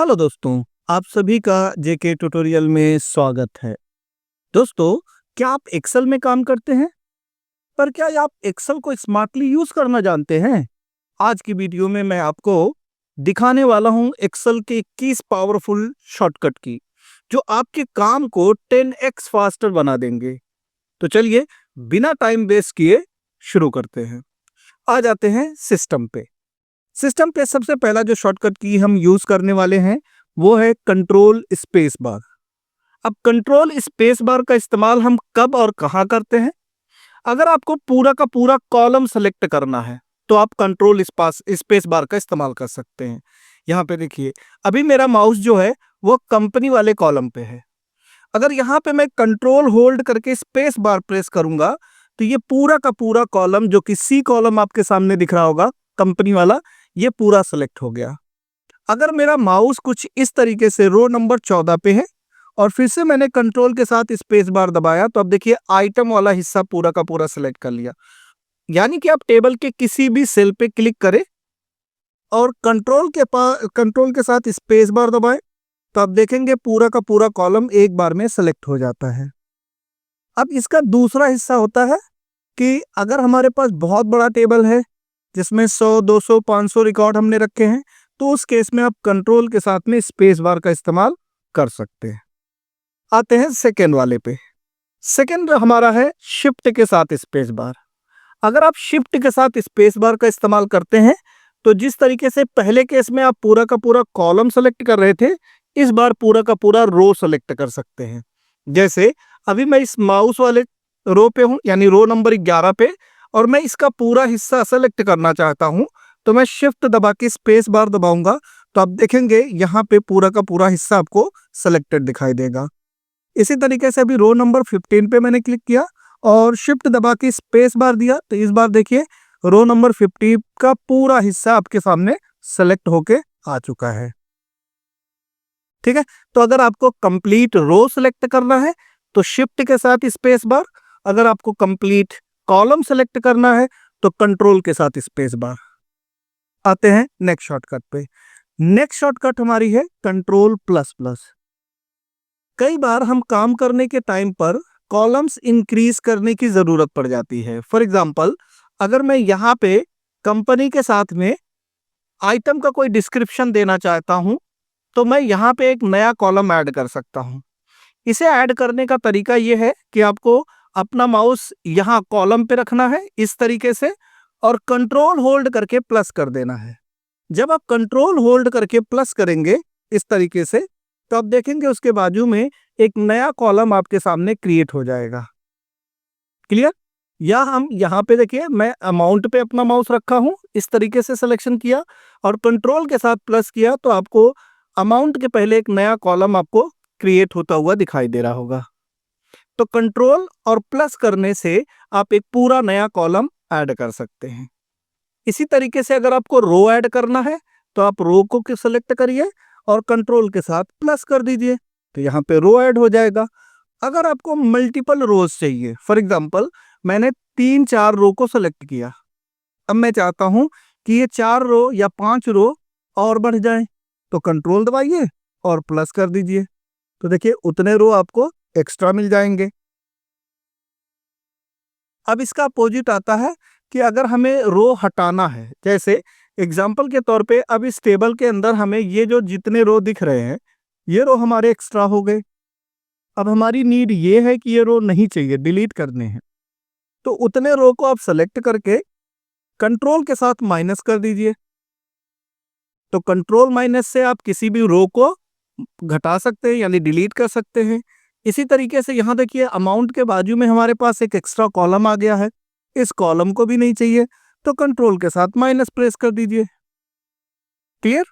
Hello दोस्तों, आप सभी का जेके ट्यूटोरियल में स्वागत है। दोस्तों, क्या आप एक्सेल में काम करते हैं? पर क्या आप एक्सेल को स्मार्टली यूज करना जानते हैं? आज की वीडियो में मैं आपको दिखाने वाला हूं एक्सेल के 21 पावरफुल शॉर्टकट की, जो आपके काम को 10x फास्टर बना देंगे। तो चलिए, बिना टाइम वेस्ट किए शुरू करते हैं। आ जाते हैं सिस्टम पे। सिस्टम पे सबसे पहला जो शॉर्टकट की हम यूज करने वाले हैं वो है कंट्रोल स्पेस बार। अब कंट्रोल स्पेस बार का इस्तेमाल हम कब और कहां करते हैं? अगर आपको पूरा का पूरा कॉलम सेलेक्ट करना है तो आप कंट्रोल स्पेस बार का इस्तेमाल कर सकते हैं। यहाँ पे देखिए, अभी मेरा माउस जो है वो कंपनी वाले कॉलम पे है। अगर यहाँ पे मैं कंट्रोल होल्ड करके स्पेस बार प्रेस करूंगा तो ये पूरा का पूरा कॉलम, जो कि सी कॉलम आपके सामने दिख रहा होगा कंपनी वाला, ये पूरा सेलेक्ट हो गया। अगर मेरा माउस कुछ इस तरीके से रो नंबर 14 पे है और फिर से मैंने कंट्रोल के साथ स्पेस बार दबाया तो अब देखिए आइटम वाला हिस्सा पूरा का पूरा सेलेक्ट कर लिया। यानी कि आप टेबल के किसी भी सेल पे क्लिक करें और कंट्रोल के साथ स्पेस बार दबाएं तो आप देखेंगे पूरा का पूरा कॉलम एक बार में सेलेक्ट हो जाता है। अब इसका दूसरा हिस्सा होता है कि अगर हमारे पास बहुत बड़ा टेबल है जिसमें 100, 200, 500 रिकॉर्ड हमने रखे हैं, तो उस केस में आप कंट्रोल के साथ में स्पेस बार का इस्तेमाल कर सकते हैं। आते हैं सेकेंड वाले पे। सेकेंड हमारा है शिफ्ट के साथ स्पेस बार। अगर आप शिफ्ट के साथ स्पेस बार का इस्तेमाल करते हैं तो जिस तरीके से पहले केस में आप पूरा का पूरा कॉलम सेलेक्ट कर रहे थे, इस बार पूरा का पूरा रो सेलेक्ट कर सकते हैं। जैसे अभी मैं इस माउस वाले रो पे हूं, यानी रो नंबर 11 पे, और मैं इसका पूरा हिस्सा सेलेक्ट करना चाहता हूं तो मैं शिफ्ट दबा के स्पेस बार दबाऊंगा तो आप देखेंगे यहाँ पे पूरा का पूरा हिस्सा आपको सेलेक्टेड दिखाई देगा। इसी तरीके से अभी रो नंबर 15 पे मैंने क्लिक किया और शिफ्ट दबा के स्पेस बार दिया तो इस बार देखिए रो नंबर 50 का पूरा हिस्सा आपके सामने सेलेक्ट होके आ चुका है। ठीक है, तो अगर आपको कंप्लीट रो सेलेक्ट करना है तो शिफ्ट के साथ स्पेस बार, अगर आपको कंप्लीट कॉलम सेलेक्ट करना है तो कंट्रोल के साथ स्पेस बार। आते हैं नेक्स्ट शॉर्टकट पे। नेक्स्ट शॉर्टकट हमारी है कंट्रोल प्लस प्लस। कई बार हम काम करने के टाइम पर कॉलम्स इंक्रीज करने की जरूरत पड़ जाती है। फॉर एग्जांपल, अगर मैं यहाँ पे कंपनी के साथ में आइटम का कोई डिस्क्रिप्शन देना चाहता हूँ तो मैं यहाँ पे एक नया कॉलम ऐड कर सकता हूँ। इसे ऐड करने का तरीका यह है कि आपको अपना माउस यहाँ कॉलम पे रखना है इस तरीके से और कंट्रोल होल्ड करके प्लस कर देना है। जब आप कंट्रोल होल्ड करके प्लस करेंगे इस तरीके से तो आप देखेंगे उसके बाजू में एक नया कॉलम आपके सामने क्रिएट हो जाएगा। क्लियर? या हम यहाँ पे देखिए, मैं अमाउंट पे अपना माउस रखा हूँ, इस तरीके से सिलेक्शन किया और कंट्रोल के साथ प्लस किया तो आपको अमाउंट के पहले एक नया कॉलम आपको क्रिएट होता हुआ दिखाई दे रहा होगा। तो कंट्रोल और प्लस करने से आप एक पूरा नया कॉलम ऐड कर सकते हैं। इसी तरीके से अगर आपको रो ऐड करना है तो आप रो को सिलेक्ट करिए और कंट्रोल के साथ प्लस कर दीजिए तो यहाँ पे रो ऐड हो जाएगा। अगर आपको मल्टीपल रोज चाहिए, फॉर एग्जांपल मैंने 3-4 रो को सेलेक्ट किया, अब मैं चाहता हूं कि ये 4 रो या 5 रो और बढ़ जाएं, तो कंट्रोल दबाइए और प्लस कर दीजिए तो देखिए उतने रो आपको एक्स्ट्रा मिल जाएंगे। अब इसका अपोजिट आता है कि अगर हमें रो हटाना है, जैसे एग्जाम्पल के तौर पे अब इस टेबल के अंदर हमें ये जो जितने रो दिख रहे हैं ये रो हमारे एक्स्ट्रा हो गए। अब हमारी नीड ये है कि ये रो नहीं चाहिए, डिलीट करने हैं, तो उतने रो को आप सेलेक्ट करके कंट्रोल के साथ माइनस कर दीजिए। तो कंट्रोल माइनस से आप किसी भी रो को घटा सकते हैं यानी डिलीट कर सकते हैं। इसी तरीके से यहाँ देखिए अमाउंट के बाजू में हमारे पास एक एक्स्ट्रा कॉलम आ गया है, इस कॉलम को भी नहीं चाहिए तो कंट्रोल के साथ माइनस प्रेस कर दीजिए। क्लियर?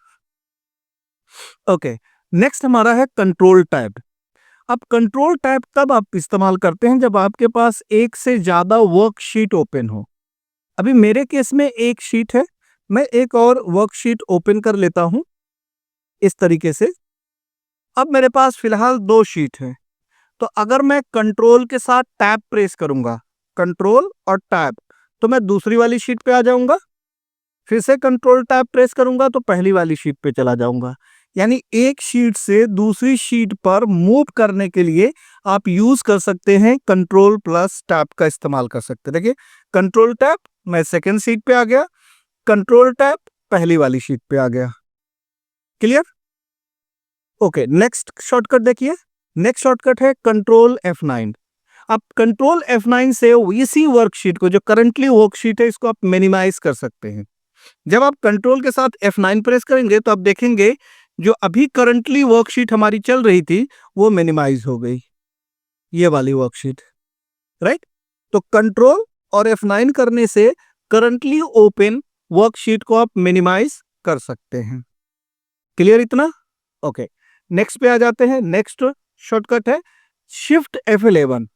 ओके, नेक्स्ट हमारा है कंट्रोल टैब। अब कंट्रोल टैब तब आप इस्तेमाल करते हैं जब आपके पास एक से ज्यादा वर्कशीट ओपन हो। अभी मेरे केस में एक शीट है, मैं एक और वर्कशीट ओपन कर लेता हूं इस तरीके से। अब मेरे पास फिलहाल 2 शीट है, तो अगर मैं कंट्रोल के साथ टैब प्रेस करूंगा, कंट्रोल और टैब, तो मैं दूसरी वाली शीट पे आ जाऊंगा, फिर से कंट्रोल टैब प्रेस करूंगा तो पहली वाली शीट पे चला जाऊंगा। यानी एक शीट से दूसरी शीट पर मूव करने के लिए आप यूज कर सकते हैं कंट्रोल प्लस टैब का इस्तेमाल कर सकते हैं। देखिए कंट्रोल टैब, मैं सेकंड शीट पे आ गया, कंट्रोल टैब पहली वाली शीट पे आ गया। क्लियर? ओके, नेक्स्ट शॉर्टकट देखिए। नेक्स्ट शॉर्टकट है कंट्रोल F9। आप कंट्रोल F9 से इसी वर्कशीट को, जो करंटली वर्कशीट है, इसको आप मिनिमाइज कर सकते हैं। जब आप कंट्रोल के साथ F9 प्रेस करेंगे तो आप देखेंगे जो अभी करंटली वर्कशीट हमारी चल रही थी वो मिनिमाइज हो गई, ये वाली वर्कशीट, राइट। तो कंट्रोल और F9 करने से करंटली ओपन वर्कशीट को आप मिनिमाइज कर सकते हैं। क्लियर इतना? ओके, नेक्स्ट पे आ जाते हैं। नेक्स्ट शॉर्टकट है शिफ्ट F11।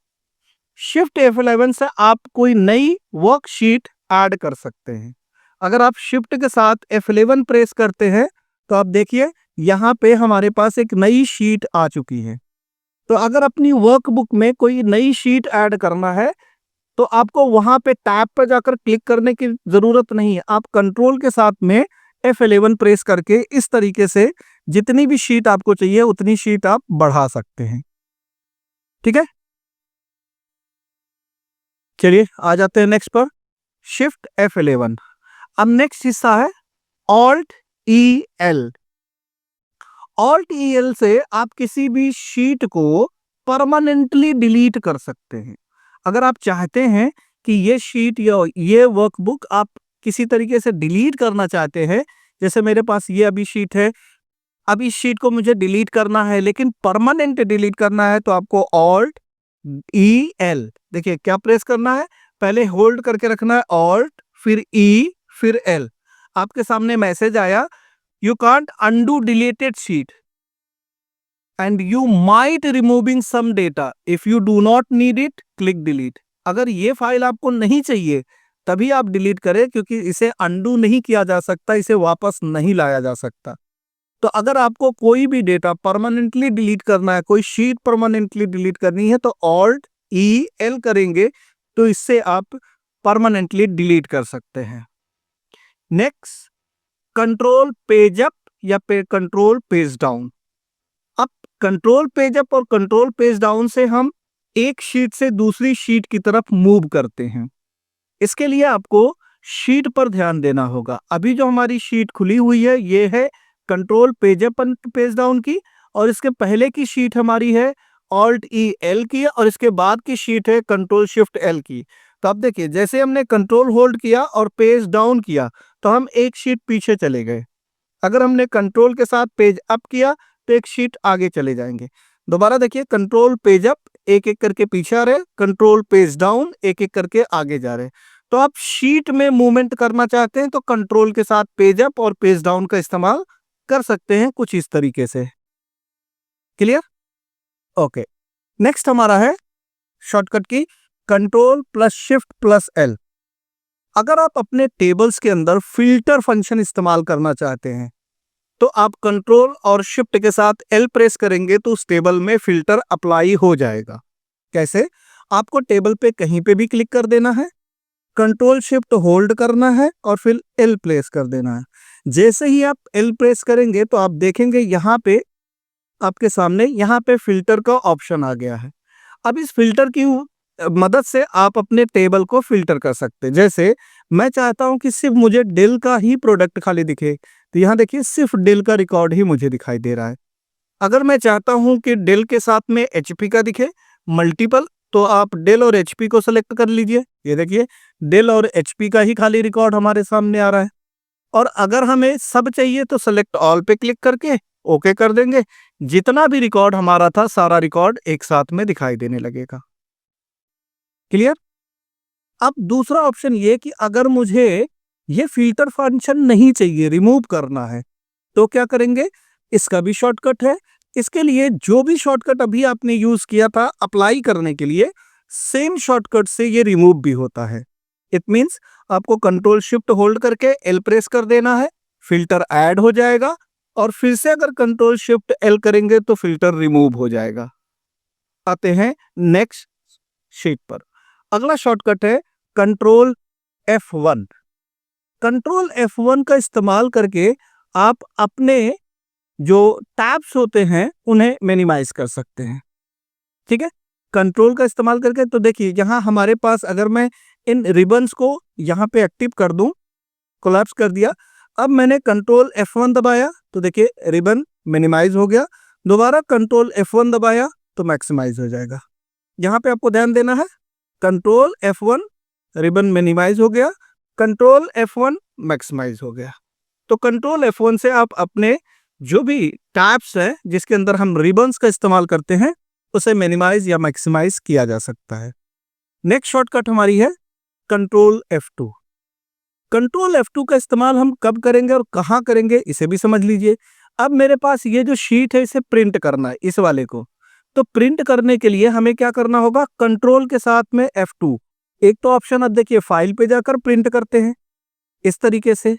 शिफ्ट F11 से आप कोई नई वर्कशीट ऐड कर सकते हैं। अगर आप शिफ्ट के साथ F11 प्रेस करते हैं तो आप देखिए यहाँ पे हमारे पास एक नई शीट आ चुकी है। तो अगर अपनी वर्कबुक में कोई नई शीट ऐड करना है तो आपको वहां पे टैब पर जाकर क्लिक करने की जरूरत नहीं है। आप कंट्रोल के साथ में F11 प्रेस करके इस तरीके से जितनी भी शीट आपको चाहिए उतनी शीट आप बढ़ा सकते हैं। ठीक है, चलिए आ जाते हैं नेक्स्ट पर, शिफ्ट F11। अब नेक्स्ट हिस्सा है ऑल्ट EL। ऑल्ट EL से आप किसी भी शीट को परमानेंटली डिलीट कर सकते हैं। अगर आप चाहते हैं कि ये शीट या ये वर्कबुक आप किसी तरीके से डिलीट करना चाहते हैं, जैसे मेरे पास ये अभी शीट है, अब इस शीट को मुझे डिलीट करना है लेकिन परमानेंट डिलीट करना है, तो आपको ऑल्ट EL, देखिए क्या प्रेस करना है, पहले होल्ड करके रखना है ऑल्ट, फिर E, फिर L। आपके सामने मैसेज आया, you can't undo deleted sheet and you might removing some data, if you do not need it click delete. अगर ये फाइल आपको नहीं चाहिए तभी आप डिलीट करें, क्योंकि इसे अनडू नहीं किया जा सकता, इसे वापस नहीं लाया जा सकता। तो अगर आपको कोई भी डेटा परमानेंटली डिलीट करना है, कोई शीट परमानेंटली डिलीट करनी है, तो ऑल्ट EL करेंगे तो इससे आप परमानेंटली डिलीट कर सकते हैं। नेक्स्ट कंट्रोल पेज अप या कंट्रोल पेज डाउन। अब कंट्रोल पेज अप और कंट्रोल पेज डाउन से हम एक शीट से दूसरी शीट की तरफ मूव करते हैं। इसके लिए आपको शीट पर ध्यान देना होगा। अभी जो हमारी शीट खुली हुई है ये है control page up and page down की, और इसके पहले की शीट हमारी है ऑल्ट EL की, और इसके बाद की शीट है कंट्रोल शिफ्ट L की। तो आप देखिए जैसे हमने कंट्रोल होल्ड किया और पेज डाउन किया तो हम एक शीट पीछे चले गए। अगर हमने कंट्रोल के साथ पेज अप किया तो एक शीट आगे चले जाएंगे। दोबारा देखिए, कंट्रोल पेज अप एक एक करके पीछे आ रहे, कंट्रोल पेज डाउन एक एक करके आगे जा रहे। तो आप शीट में मूवमेंट करना चाहते हैं तो कंट्रोल के साथ पेज अप और पेज डाउन का इस्तेमाल कर सकते हैं कुछ इस तरीके से। क्लियर? ओके, नेक्स्ट हमारा है शॉर्टकट की control plus shift plus L। अगर आप अपने टेबल्स के अंदर फिल्टर फंक्शन इस्तेमाल करना चाहते हैं तो आप कंट्रोल और शिफ्ट के साथ L प्रेस करेंगे तो उस टेबल में फिल्टर अप्लाई हो जाएगा। कैसे? आपको टेबल पे कहीं पे भी क्लिक कर देना है, कंट्रोल शिफ्ट होल्ड करना है और फिर L प्रेस कर देना है। जैसे ही आप L प्रेस करेंगे तो आप देखेंगे यहाँ पे आपके सामने यहाँ पे फिल्टर का ऑप्शन आ गया है। अब इस फिल्टर की मदद से आप अपने टेबल को फिल्टर कर सकते हैं। जैसे मैं चाहता हूं कि सिर्फ मुझे डेल का ही प्रोडक्ट खाली दिखे, तो यहाँ देखिए सिर्फ डेल का रिकॉर्ड ही मुझे दिखाई दे रहा है। अगर मैं चाहता हूं कि डेल के साथ में HP का दिखे मल्टीपल, तो आप डेल और HP को सेलेक्ट कर लीजिए। ये देखिए डेल और HP का ही खाली रिकॉर्ड हमारे सामने आ रहा है। और अगर हमें सब चाहिए तो सेलेक्ट ऑल पे क्लिक करके ओके कर देंगे। जितना भी रिकॉर्ड हमारा था सारा रिकॉर्ड एक साथ में दिखाई देने लगेगा। क्लियर? अब दूसरा ऑप्शन ये कि अगर मुझे ये फिल्टर फंक्शन नहीं चाहिए, रिमूव करना है, तो क्या करेंगे? इसका भी शॉर्टकट है। इसके लिए जो भी शॉर्टकट अभी आपने यूज किया था अप्लाई करने के लिए, सेम शॉर्टकट से ये रिमूव भी होता है। इट मींस आपको कंट्रोल शिफ्ट होल्ड करके L प्रेस कर देना है, फिल्टर ऐड हो जाएगा, और फिर से अगर कंट्रोल शिफ्ट L करेंगे तो फिल्टर रिमूव हो जाएगा। आते हैं नेक्स्ट शीट पर। अगला शॉर्टकट है कंट्रोल F1। कंट्रोल F1 का इस्तेमाल करके आप अपने जो टैब्स होते हैं उन्हें मिनिमाइज कर सकते हैं। ठीक है, कंट्रोल का इस्तेमाल करके। तो देखिए यहाँ हमारे पास, अगर मैं इन रिबन्स को यहाँ पे एक्टिव कर दूं, कोलैप्स कर दिया, अब मैंने कंट्रोल F1 दबाया तो देखिए रिबन मिनिमाइज हो गया, दोबारा कंट्रोल F1 दबाया तो मैक्सिमाइज हो जाएगा। यहाँ पे आपको ध्यान देना है, कंट्रोल F1 रिबन मिनिमाइज हो गया, कंट्रोल F1 मैक्सिमाइज हो गया। तो कंट्रोल F1 से आप अपने जो भी टैब्स है जिसके अंदर हम रिबन्स का इस्तेमाल करते हैं उसे मिनिमाइज या मैक्सिमाइज किया जा सकता है। नेक्स्ट शॉर्टकट हमारी है कंट्रोल F2। कंट्रोल F2 का इस्तेमाल हम कब करेंगे और कहाँ करेंगे इसे भी समझ लीजिए। अब मेरे पास ये जो शीट है इसे प्रिंट करना है, इस वाले को। तो प्रिंट करने के लिए हमें क्या करना होगा, कंट्रोल के साथ में F2। एक तो ऑप्शन अब देखिए फाइल पे जाकर प्रिंट करते हैं इस तरीके से,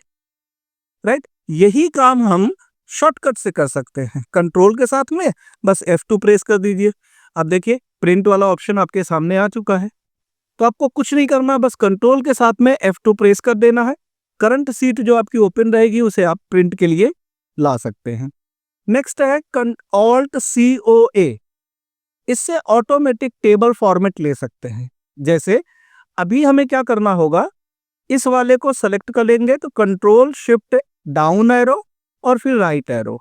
राइट। यही काम हम शॉर्टकट से कर सकते हैं, कंट्रोल के साथ में बस F2 प्रेस कर दीजिए। अब देखिए प्रिंट वाला ऑप्शन आपके सामने आ चुका है। तो आपको कुछ नहीं करना, बस कंट्रोल के साथ में F2 प्रेस कर देना है। करंट सीट जो आपकी ओपन रहेगी उसे आप प्रिंट के लिए ला सकते हैं। नेक्स्ट है Alt COA। इससे ऑटोमेटिक टेबल फॉर्मेट ले सकते हैं। जैसे अभी हमें क्या करना होगा, इस वाले को सेलेक्ट कर लेंगे तो कंट्रोल शिफ्ट डाउन एरो और फिर राइट एरो।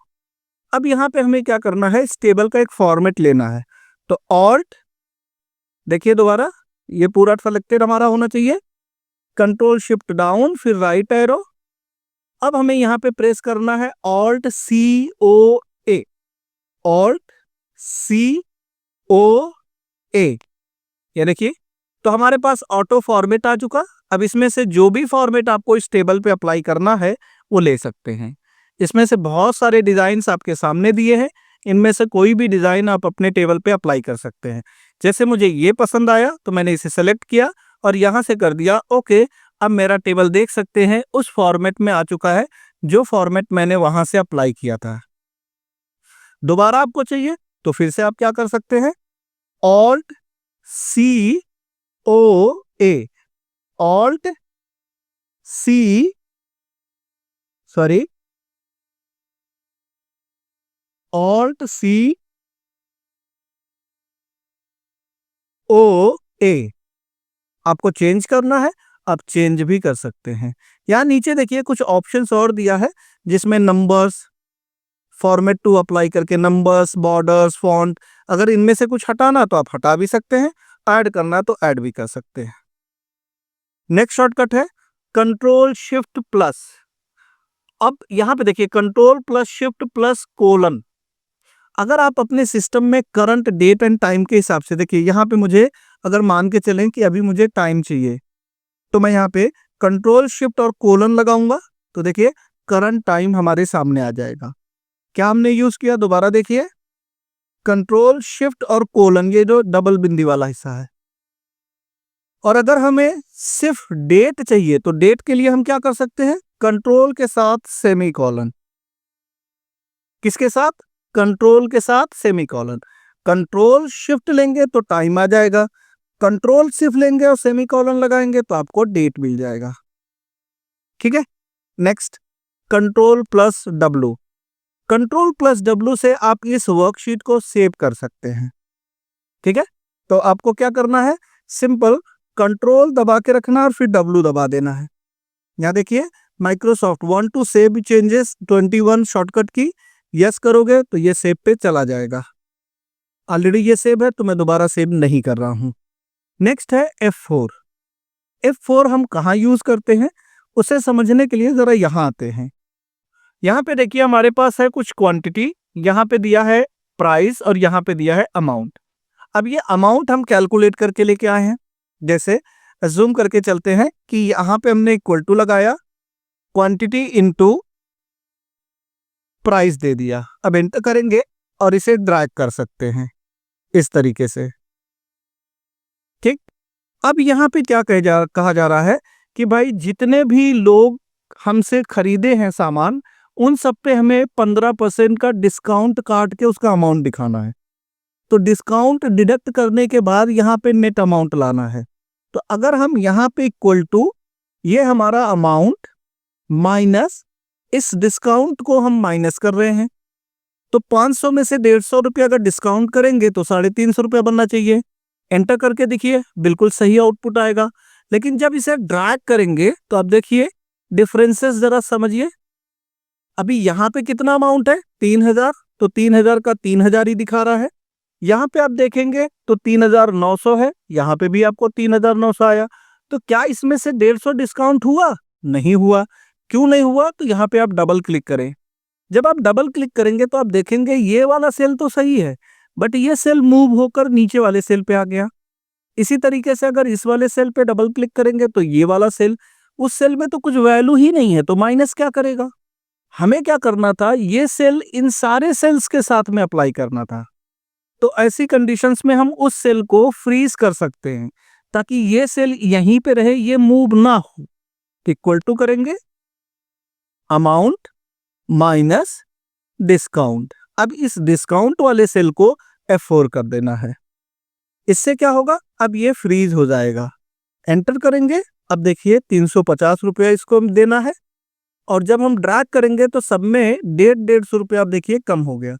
अब यहाँ पे हमें क्या करना है, इस टेबल का एक फॉर्मेट लेना है। तो ऑल्ट, देखिए दोबारा ये पूरा सेलेक्टेड हमारा होना चाहिए, कंट्रोल शिफ्ट डाउन फिर राइट एरो। अब हमें यहाँ पे प्रेस करना है Alt COA, Alt COA। ये देखिए तो हमारे पास ऑटो फॉर्मेट आ चुका। अब इसमें से जो भी फॉर्मेट आपको इस टेबल पे अप्लाई करना है वो ले सकते हैं। इसमें से बहुत सारे डिजाइन्स आपके सामने दिए हैं, इनमें से कोई भी डिजाइन आप अपने टेबल पे अप्लाई कर सकते हैं। जैसे मुझे ये पसंद आया तो मैंने इसे सेलेक्ट किया और यहाँ से कर दिया ओके। अब मेरा टेबल देख सकते हैं उस फॉर्मेट में आ चुका है जो फॉर्मेट मैंने वहां से अप्लाई किया था। दोबारा आपको चाहिए तो फिर से आप क्या कर सकते हैं, Alt COA, Alt COA आपको चेंज करना है, आप चेंज भी कर सकते हैं। यहाँ नीचे देखिए कुछ ऑप्शंस और दिया है जिसमें नंबर्स, फॉर्मेट टू अप्लाई करके नंबर्स, बॉर्डर्स, फॉन्ट, अगर इनमें से कुछ हटाना तो आप हटा भी सकते हैं, ऐड करना तो ऐड भी कर सकते हैं। नेक्स्ट शॉर्टकट है कंट्रोल शिफ्ट प्लस। अब यहाँ पे देखिए control plus shift plus colon. अगर आप अपने सिस्टम में करंट डेट एंड टाइम के हिसाब से, देखिए यहाँ पे मुझे अगर मान के चलें कि अभी मुझे टाइम चाहिए तो मैं यहाँ पे कंट्रोल शिफ्ट और कोलन लगाऊंगा तो देखिए करंट टाइम हमारे सामने आ जाएगा। क्या हमने यूज किया, दोबारा देखिए, कंट्रोल शिफ्ट और कोलन, ये जो डबल बिंदी वाला हिस्सा है। और अगर हमें सिर्फ डेट चाहिए तो डेट के लिए हम क्या कर सकते हैं, कंट्रोल के साथ सेमी कॉलन। किसके साथ, कंट्रोल के साथ सेमी कॉलन। कंट्रोल शिफ्ट लेंगे तो टाइम आ जाएगा, कंट्रोल शिफ्ट लेंगे और सेमी कॉलन लगाएंगे तो आपको डेट मिल जाएगा। ठीक है। Next control plus W। Control plus W से आप इस वर्कशीट को सेव कर सकते हैं। ठीक है, तो आपको क्या करना है, सिंपल कंट्रोल दबा के रखना और फिर W दबा देना है। यहाँ देखिए Microsoft want to save changes 21 shortcut की यस करोगे तो ये सेव पे चला जाएगा। ऑलरेडी ये सेव है तो मैं दोबारा सेव नहीं कर रहा हूं। नेक्स्ट है F4। F4 हम कहाँ यूज करते हैं उसे समझने के लिए जरा यहाँ आते हैं। यहाँ पे देखिए हमारे पास है कुछ क्वांटिटी, यहाँ पे दिया है प्राइस और यहाँ पे दिया है अमाउंट। अब ये अमाउंट हम कैलकुलेट करके लेके आए हैं। जैसे जूम करके चलते हैं कि यहाँ पे हमने इक्वल टू लगाया, क्वांटिटी इनटू प्राइस दे दिया। अब एंटर करेंगे और इसे ड्रैग कर सकते हैं इस तरीके से। ठीक, अब यहाँ पे क्या कहा जा रहा है कि भाई जितने भी लोग हमसे खरीदे हैं सामान उन सब पे हमें 15% का डिस्काउंट काट के उसका अमाउंट दिखाना है। तो डिस्काउंट डिडक्ट करने के बाद यहाँ पे नेट अमाउंट लाना है। तो अगर हम यहाँ पे इक्वल टू, ये हमारा अमाउंट माइनस इस डिस्काउंट को हम माइनस कर रहे हैं, तो 500 में से 150 रुपया अगर डिस्काउंट करेंगे तो 350 रुपया बनना चाहिए। एंटर करके देखिए, बिल्कुल सही आउटपुट आएगा। लेकिन जब इसे ड्रैग करेंगे तो आप देखिए डिफरेंसेस जरा समझिए। अभी यहाँ पे कितना अमाउंट है 3000, तो 3000 का 3000 ही दिखा रहा है। यहाँ पे आप देखेंगे तो 3900 है, यहाँ पे भी आपको 3900 आया। तो क्या इसमें से 150 डिस्काउंट हुआ? नहीं हुआ। क्यों नहीं हुआ? तो यहाँ पे आप डबल क्लिक करें। जब आप डबल क्लिक करेंगे तो आप देखेंगे ये वाला सेल तो सही है, बट ये सेल मूव होकर नीचे वाले सेल पे आ गया। इसी तरीके से अगर इस वाले सेल पे डबल क्लिक करेंगे तो ये वाला सेल, उस सेल में तो कुछ वैल्यू ही नहीं है, तो माइनस क्या करेगा? हमें क्या करना था, ये सेल इन सारे सेल्स के साथ में अप्लाई करना था। तो ऐसी कंडीशंस में हम उस सेल को फ्रीज कर सकते हैं ताकि ये सेल यहीं पे रहे, ये मूव ना हो। इक्वल टू करेंगे अमाउंट माइनस डिस्काउंट। अब इस डिस्काउंट वाले सेल को F4 कर देना है। इससे क्या होगा, अब ये फ्रीज हो जाएगा। एंटर करेंगे, अब देखिए 350 रुपया इसको देना है, और जब हम ड्रैग करेंगे तो सब में 150 रुपया आप देखिए कम हो गया।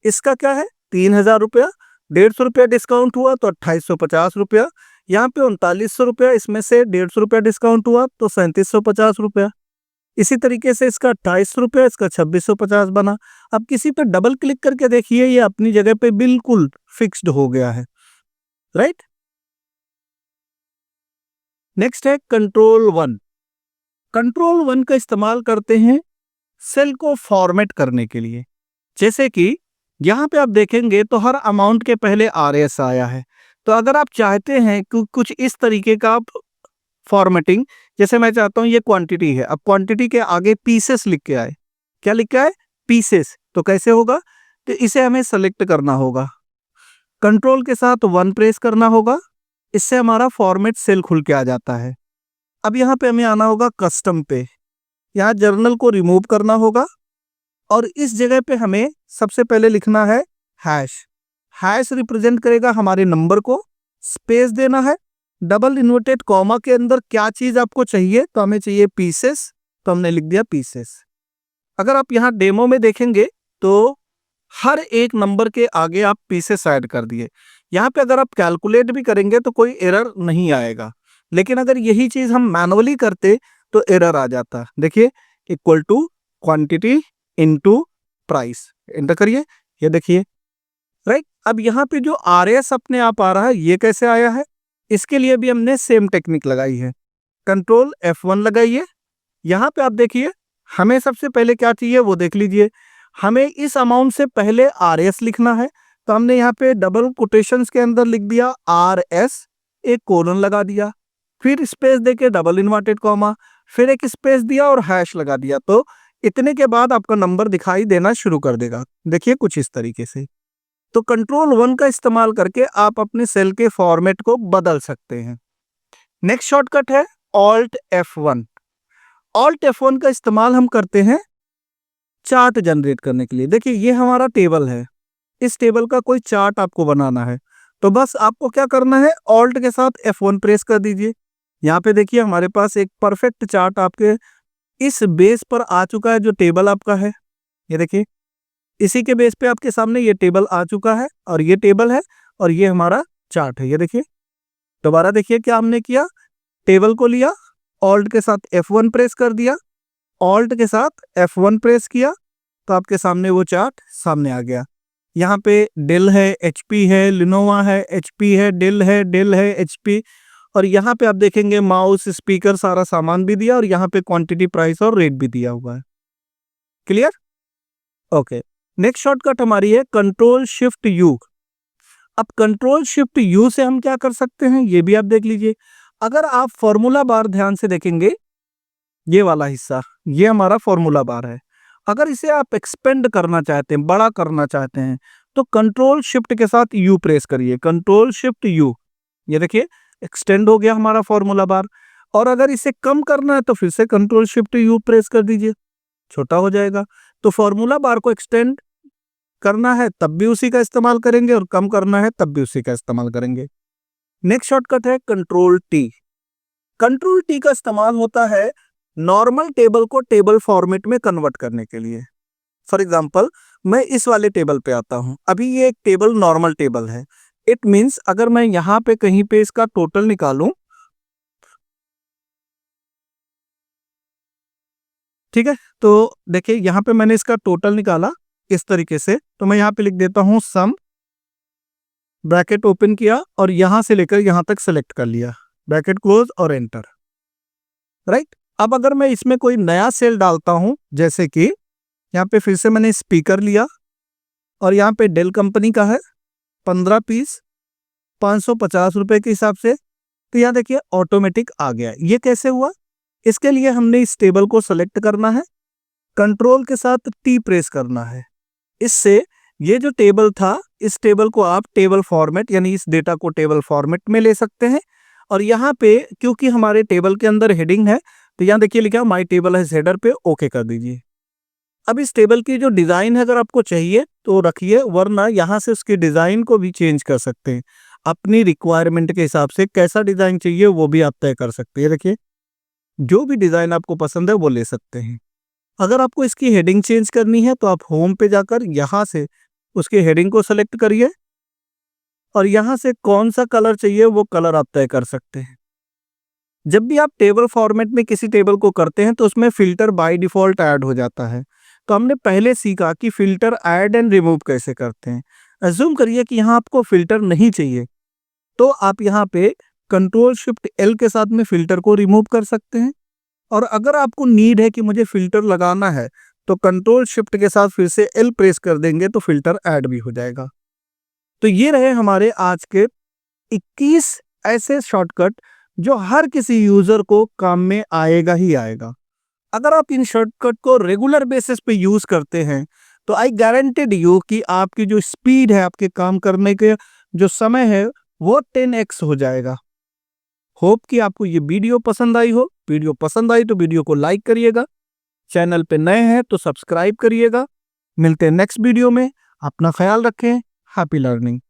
इसका क्या है 3000 रुपया, 150 रुपया डिस्काउंट हुआ तो 2850 रुपया, यहाँ पे 3900 रुपया, इसमें से 150 रुपया डिस्काउंट हुआ तो 3750 रुपया। इसी तरीके से इसका 2800 रुपया, इसका 2650 बना। अब किसी पे डबल क्लिक करके देखिए, ये अपनी जगह पे बिल्कुल फिक्स्ड हो गया है, राइट। नेक्स्ट है कंट्रोल 1। कंट्रोल 1 का इस्तेमाल करते हैं सेल को फॉर्मेट करने के लिए। जैसे कि यहाँ पे आप देखेंगे तो हर अमाउंट के पहले RS आया है। तो अगर आप चाहते हैं कि कुछ इस तरीके का फॉर्मेटिंग, जैसे मैं चाहता हूँ ये क्वांटिटी है, अब क्वांटिटी के आगे पीसेस लिख के आए। क्या लिख के आए? पीसेस। तो कैसे होगा? तो इसे हमें सेलेक्ट करना होगा, कंट्रोल के साथ 1 प्रेस करना होगा, इससे हमारा फॉर्मेट सेल खुल के आ जाता है। अब यहाँ पे हमें आना होगा कस्टम पे, यहाँ जर्नल को रिमूव करना होगा, और इस जगह पे हमें सबसे पहले लिखना है हैश। हैश रिप्रेजेंट करेगा हमारे नंबर को। स्पेस देना है, डबल इन्वर्टेड कॉमा के अंदर क्या चीज आपको चाहिए, तो हमें चाहिए पीसेस, तो हमने लिख दिया पीसेस। अगर आप यहाँ डेमो में देखेंगे तो हर एक नंबर के आगे आप पीसेस ऐड कर दिए। यहाँ पे अगर आप कैलकुलेट भी करेंगे तो कोई एरर नहीं आएगा, लेकिन अगर यही चीज हम मैनुअली करते तो एरर आ जाता। देखिए equal to quantity into price, enter करिए, ये देखिए, राइट। अब यहाँ पे जो RS अपने आप आ रहा है, ये कैसे आया है? इसके लिए भी हमने सेम टेक्निक लगाई है। कंट्रोल F1 लगाइए। यहाँ पे आप देखिए हमें सबसे पहले क्या चाहिए वो देख लीजिए। हमें इस अमाउंट से पहले RS लिखना है, तो हमने यहाँ पे डबल कोटेशंस के अंदर लिख दिया RS, एक कोलन लगा दिया, फिर स्पेस देके डबल इन्वर्टेड कॉमा, फिर एक स्पेस दिया और हैश लगा दिया। तो इतने के बाद आपका नंबर दिखाई देना शुरू कर देगा। देखिए कुछ इस तरीके से। तो कंट्रोल 1 का इस्तेमाल करके आप अपने सेल के फॉर्मेट को बदल सकते हैं। नेक्स्ट शॉर्टकट है Alt F1। Alt F1 का इस्तेमाल हम करते हैं चार्ट जनरेट करने के लिए। देखिए ये हमारा टेबल है, इस टेबल का कोई चार्ट आपको बनाना है, तो बस आपको क्या करना है, Alt के साथ F1 प्रेस कर दीजिए। यहाँ पे देखिए हमारे पास एक परफेक्ट चार्ट आपके इस बेस पर आ चुका है, जो टेबल आपका है, ये देखिए इसी के बेस पे आपके सामने ये टेबल आ चुका है, और ये टेबल है और ये हमारा चार्ट है। ये देखिए दोबारा देखिए क्या हमने किया, टेबल को लिया, Alt के साथ F1 प्रेस कर दिया, Alt के साथ F1 प्रेस किया, तो आपके सामने वो चार्ट सामने आ गया। यहाँ पे डेल है, HP है, लिनोवा है, HP है, डेल है, HP, और यहाँ पे आप देखेंगे माउस, स्पीकर, सारा सामान भी दिया, और यहाँ पे क्वांटिटी, प्राइस और रेट भी दिया हुआ है। क्लियर? ओके। नेक्स्ट शॉर्टकट हमारी है कंट्रोल शिफ्ट U। अब कंट्रोल शिफ्ट U से हम क्या कर सकते हैं, ये भी आप देख लीजिए। अगर आप फॉर्मूला बार ध्यान से देखेंगे, ये वाला हिस्सा, ये हमारा फॉर्मूला बार है। अगर इसे आप एक्सपेंड करना चाहते हैं, बड़ा करना चाहते हैं, तो कंट्रोल शिफ्ट के साथ U प्रेस करिए, कंट्रोल शिफ्ट U। ये देखिए एक्सटेंड हो गया हमारा फॉर्मूला बार। और अगर इसे कम करना है तो फिर से कंट्रोल शिफ्ट U प्रेस कर दीजिए, छोटा हो जाएगा। तो फॉर्मूला बार को एक्सटेंड करना है तब भी उसी का इस्तेमाल करेंगे, और कम करना है तब भी उसी का इस्तेमाल करेंगे। नेक्स्ट शॉर्टकट है कंट्रोल T। कंट्रोल T का इस्तेमाल होता है नॉर्मल टेबल को टेबल फॉर्मेट में कन्वर्ट करने के लिए। फॉर एग्जांपल मैं इस वाले टेबल पे आता हूँ। अभी ये एक टेबल नॉर्मल टेबल है। इट मीन्स अगर मैं यहाँ पे कहीं पे इसका टोटल निकालूं, ठीक है, तो देखिए यहाँ पे मैंने इसका टोटल निकाला इस तरीके से, तो मैं यहाँ पे लिख देता हूँ सम, ब्रैकेट ओपन किया और यहाँ से लेकर यहाँ तक सेलेक्ट कर लिया, ब्रैकेट क्लोज और एंटर, राइट। अब अगर मैं इसमें कोई नया सेल डालता हूं, जैसे कि यहाँ पे फिर से मैंने स्पीकर लिया और यहाँ पे डेल कंपनी का है 15 पीस 550 रुपए के हिसाब से, तो यहाँ देखिए ऑटोमेटिक आ गया। ये कैसे हुआ? इसके लिए हमने इस टेबल को सेलेक्ट करना है, कंट्रोल के साथ टी प्रेस करना है। इससे ये जो टेबल था, इस टेबल को आप टेबल फॉर्मेट यानी इस डेटा को टेबल फॉर्मेट में ले सकते हैं। और यहाँ पे क्योंकि हमारे टेबल के अंदर हेडिंग है, तो यहाँ देखिए लिखा माई टेबल है हेडर पे ओके कर दीजिए। अब इस टेबल की जो डिजाइन है अगर आपको चाहिए तो रखिए, वरना यहाँ से उसकी डिजाइन को भी चेंज कर सकते हैं। अपनी रिक्वायरमेंट के हिसाब से कैसा डिजाइन चाहिए वो भी आप तय कर सकते हैं। देखिए जो भी डिजाइन आपको पसंद है वो ले सकते हैं। अगर आपको इसकी हेडिंग चेंज करनी है तो आप होम पे जाकर यहाँ से उसके हेडिंग को सेलेक्ट करिए और यहाँ से कौन सा कलर चाहिए वो कलर आप तय कर सकते हैं। जब भी आप टेबल फॉर्मेट में किसी टेबल को करते हैं तो उसमें फिल्टर बाय डिफॉल्ट ऐड हो जाता है। तो हमने पहले सीखा कि फिल्टर ऐड एंड रिमूव कैसे करते हैं। अज्यूम करिए कि यहाँ आपको फिल्टर नहीं चाहिए, तो आप यहाँ पे कंट्रोल शिफ्ट एल के साथ में फिल्टर को रिमूव कर सकते हैं। और अगर आपको नीड है कि मुझे फिल्टर लगाना है तो कंट्रोल शिफ्ट के साथ फिर से एल प्रेस कर देंगे तो फिल्टर ऐड भी हो जाएगा। तो ये रहे हमारे आज के 21 ऐसे शॉर्टकट जो हर किसी यूजर को काम में आएगा ही आएगा। अगर आप इन शॉर्टकट को रेगुलर बेसिस पे यूज करते हैं तो आई गारंटेड यू कि आपकी जो स्पीड है, आपके काम करने के जो समय है वो 10x हो जाएगा। होप कि आपको ये वीडियो पसंद आई हो। वीडियो पसंद आई तो वीडियो को लाइक करिएगा, चैनल पे नए हैं तो सब्सक्राइब करिएगा। मिलते हैं नेक्स्ट वीडियो में। अपना ख्याल रखें। Happy learning.